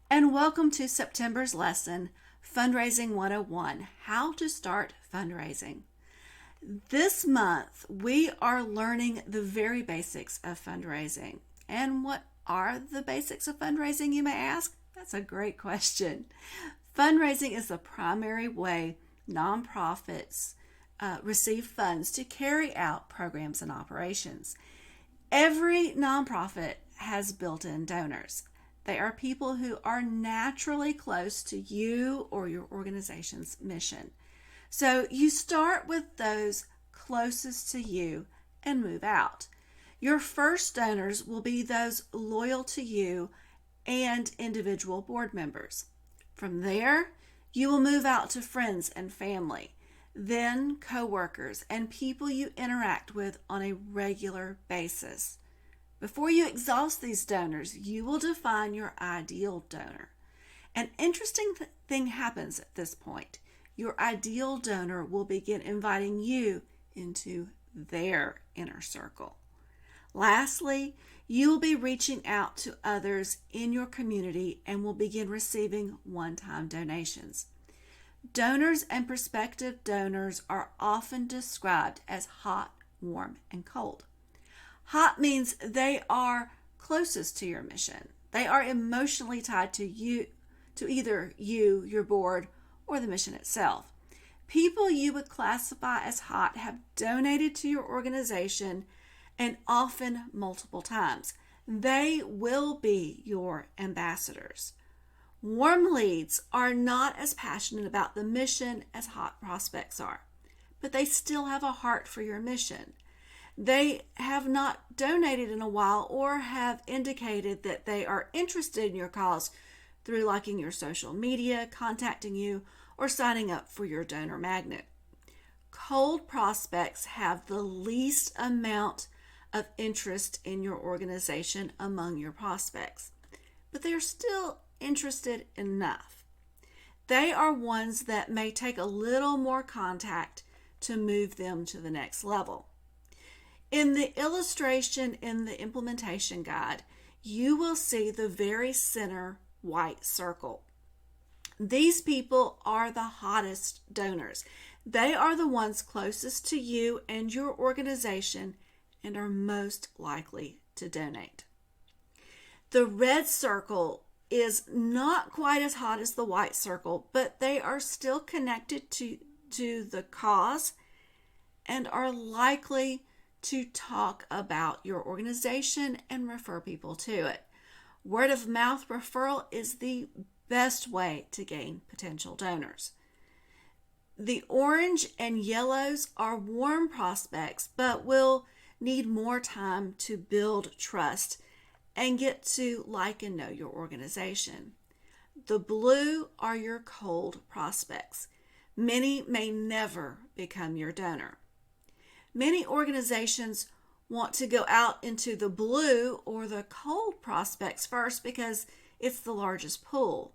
and welcome to September's lesson, Fundraising 101, How to Start Fundraising. This month, we are learning the very basics of fundraising. And what are the basics of fundraising, you may ask? That's a great question. Fundraising is the primary way nonprofits receive funds to carry out programs and operations. Every nonprofit has built-in donors. They are people who are naturally close to you or your organization's mission. So you start with those closest to you and move out. Your first donors will be those loyal to you and individual board members. From there, you will move out to friends and family, then coworkers and people you interact with on a regular basis. Before you exhaust these donors, you will define your ideal donor. An interesting thing happens at this point. Your ideal donor will begin inviting you into their inner circle. Lastly, you will be reaching out to others in your community and will begin receiving one-time donations. Donors and prospective donors are often described as hot, warm, and cold. Hot means they are closest to your mission. They are emotionally tied to you, to either you, your board, or the mission itself. People you would classify as hot have donated to your organization and often multiple times. They will be your ambassadors. Warm leads are not as passionate about the mission as hot prospects are, but they still have a heart for your mission. They have not donated in a while or have indicated that they are interested in your cause through liking your social media, contacting you, or signing up for your donor magnet. Cold prospects have the least amount of interest in your organization among your prospects, but they are still interested enough. They are ones that may take a little more contact to move them to the next level. In the illustration in the implementation guide, you will see the very center white circle. These people are the hottest donors. They are the ones closest to you and your organization and are most likely to donate. The red circle is not quite as hot as the white circle, but they are still connected to the cause and are likely to talk about your organization and refer people to it. Word of mouth referral is the best way to gain potential donors. The orange and yellows are warm prospects, but will need more time to build trust and get to like and know your organization. The blue are your cold prospects. Many may never become your donor. Many organizations want to go out into the blue or the cold prospects first because it's the largest pool.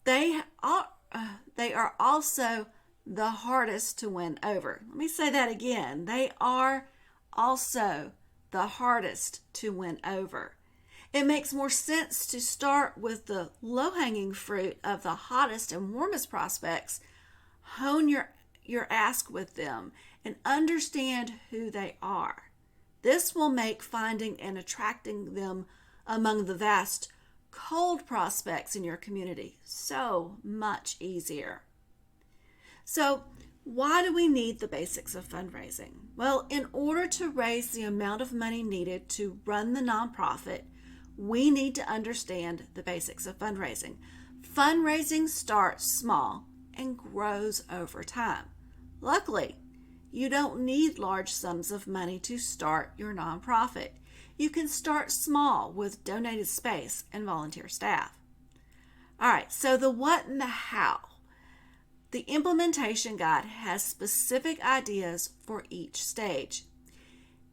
They are also the hardest to win over. Let me say that again. They are also the hardest to win over. It makes more sense to start with the low-hanging fruit of the hottest and warmest prospects, hone your ask with them, and understand who they are. This will make finding and attracting them among the vast cold prospects in your community so much easier. So, why do we need the basics of fundraising? Well, in order to raise the amount of money needed to run the nonprofit, we need to understand the basics of fundraising. Fundraising starts small and grows over time. Luckily, you don't need large sums of money to start your nonprofit. You can start small with donated space and volunteer staff. All right, so the what and the how. The implementation guide has specific ideas for each stage.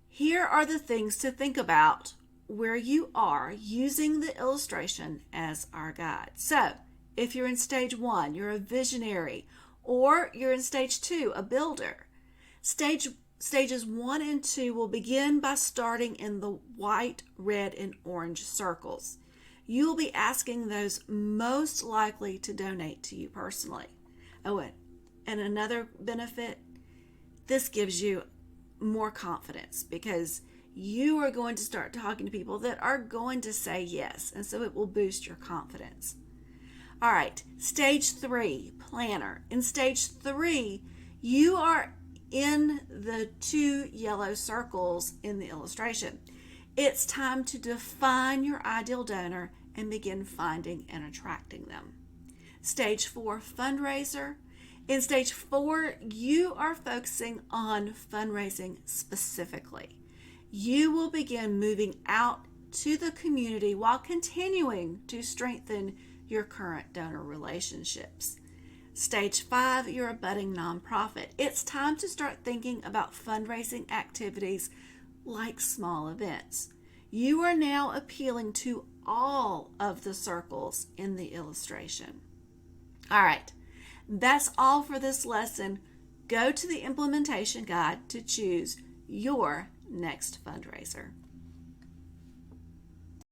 Here are the things to think about where you are using the illustration as our guide. So, if you're in stage 1, you're a visionary, or you're in stage 2, a builder. Stages 1 and 2 will begin by starting in the white, red, and orange circles. You will be asking those most likely to donate to you personally. Oh, and another benefit, this gives you more confidence because you are going to start talking to people that are going to say yes, and so it will boost your confidence. All right, stage 3, planner. In stage 3, you are in the 2 yellow circles in the illustration. It's time to define your ideal donor and begin finding and attracting them. Stage 4, fundraiser. In stage 4, you are focusing on fundraising specifically. You will begin moving out to the community while continuing to strengthen your current donor relationships. Stage 5, you're a budding nonprofit. It's time to start thinking about fundraising activities like small events. You are now appealing to all of the circles in the illustration. All right, that's all for this lesson. Go to the implementation guide to choose your next fundraiser.